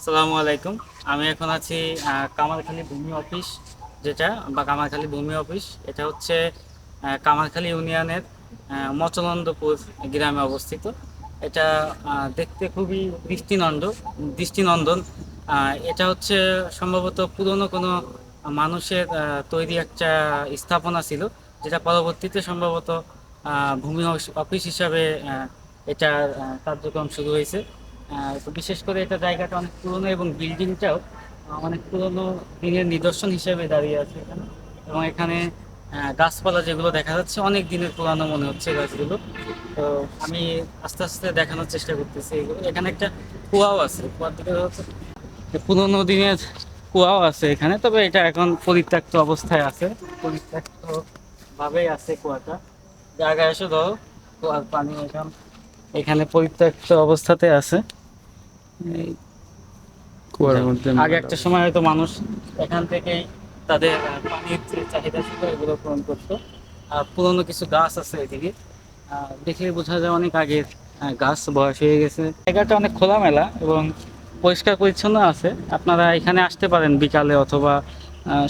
আসসালামু আলাইকুম। আমি এখন আছি কামারখালী ভূমি অফিস, যেটা বা কামারখালী ভূমি অফিস এটা হচ্ছে কামারখালী ইউনিয়নের মচনন্দপুর গ্রামে অবস্থিত। এটা দেখতে খুবই দৃষ্টিনন্দন। এটা হচ্ছে সম্ভবত পুরনো কোনো মানুষের তৈরি একটা স্থাপনা ছিল, যেটা পরবর্তীতে সম্ভবত ভূমি অফিস হিসাবে এটার কার্যক্রম শুরু হয়েছে। তো বিশেষ করে এটা জায়গাটা অনেক পুরনো এবং বিল্ডিংটাও অনেক পুরনো দিনের নিদর্শন হিসেবে দাঁড়িয়ে আছে এখানে। এবং এখানে গাছপালা যেগুলো দেখা যাচ্ছে অনেক দিনের পুরানো মনে হচ্ছে গাছগুলো। তো আমি আস্তে আস্তে দেখানোর চেষ্টা করতেছি এগুলো। এখানে একটা কুয়াও আছে, কুয়ার দিকে হচ্ছে পুরনো দিনের কুয়াও আছে এখানে, তবে এটা এখন পরিত্যক্ত অবস্থায় আছে। পরিত্যক্ত ভাবেই আছে কুয়াটা। জায়গায় এসে ধরো কুয়ার পানি এখন এখানে পরিত্যক্ত অবস্থাতে আছে। এই কুয়ার মধ্যে আগে একটা সময় হয়তো মানুষ এখান থেকেই তাদের পানির যে চাহিদা ছিল এগুলো পূরণ করতো। আর পুরনো কিছু গাছ আছে এদিকে, দেখলে বোঝা যায় অনেক আগের গাছ, বয়স হয়ে গেছে। জায়গাটা অনেক খোলামেলা এবং পরিষ্কার পরিচ্ছন্ন আছে। আপনারা এখানে আসতে পারেন বিকালে অথবা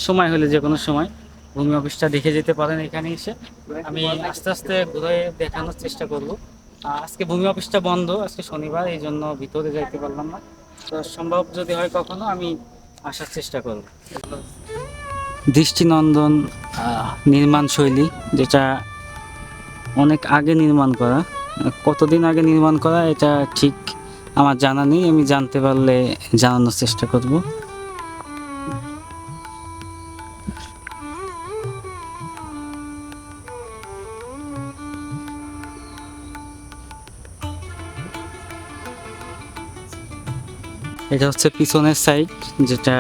সময় হলে যে কোনো সময় ভূমি অফিসটা দেখে যেতে পারেন এখানে এসে। আমি আস্তে আস্তে ঘুরে দেখানোর চেষ্টা করব। আজকে ভূমি অফিসটা বন্ধ, আজকে শনিবার, এই জন্য ভিতরে যাইতে পারলাম না। তো সম্ভব যদি হয় কখনো আমি আসার চেষ্টা করব। দৃষ্টিনন্দন নির্মাণ শৈলী, যেটা অনেক আগে নির্মাণ করা। কতদিন আগে নির্মাণ করা এটা ঠিক আমার জানা নেই, আমি জানতে পারলে জানানোর চেষ্টা করব। এটা হচ্ছে পিছনের সাইড, যেটা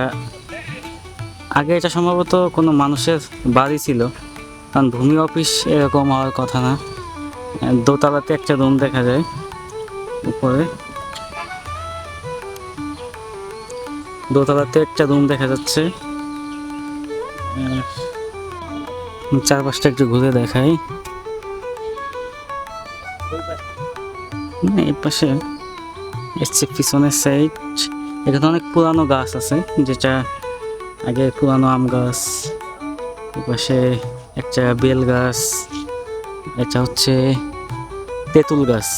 আগে এটা সম্ভবত কোনো মানুষের বাড়ি ছিল, কারণ ভূমি অফিস এরকম হওয়ার কথা না। দোতলাতে একটা রুম দেখা যায়, উপরে দোতলাতে একটা রুম দেখা যাচ্ছে। চারপাশটা একটু ঘুরে দেখাই। এই পাশে এসছে পিছনের সাইড, এখানে অনেক পুরানো গাছ আছে, যেটা আগে পুরানো আম গাছ। এপাশে একটা বেল গাছ, এটা হচ্ছে তেঁতুল গাছ।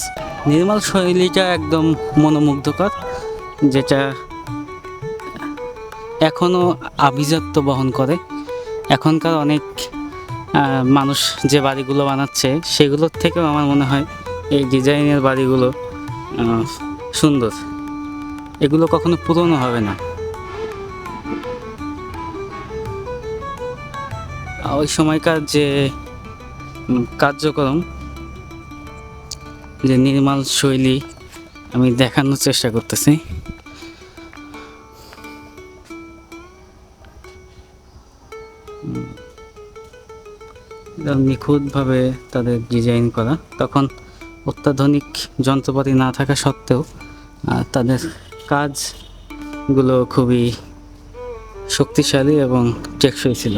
নির্মাণ শৈলীটা একদম মনোমুগ্ধকর, যেটা এখনো আভিজাত্য বহন করে। এখনকার অনেক মানুষ যে বাড়িগুলো বানাচ্ছে সেগুলোর থেকেও আমার মনে হয় এই ডিজাইনের বাড়িগুলো সুন্দর। এগুলো কখনো পুরনো হবে না। ওই সময়কার যে কার্যক্রম, যে নির্মাণ শৈলী আমি দেখানোর চেষ্টা করতেছি। নিখুঁতভাবে তাদের ডিজাইন করা, তখন অত্যাধুনিক যন্ত্রপাতি না থাকা সত্ত্বেও তাদের কাজগুলো খুবই শক্তিশালী এবং টেকসই ছিল।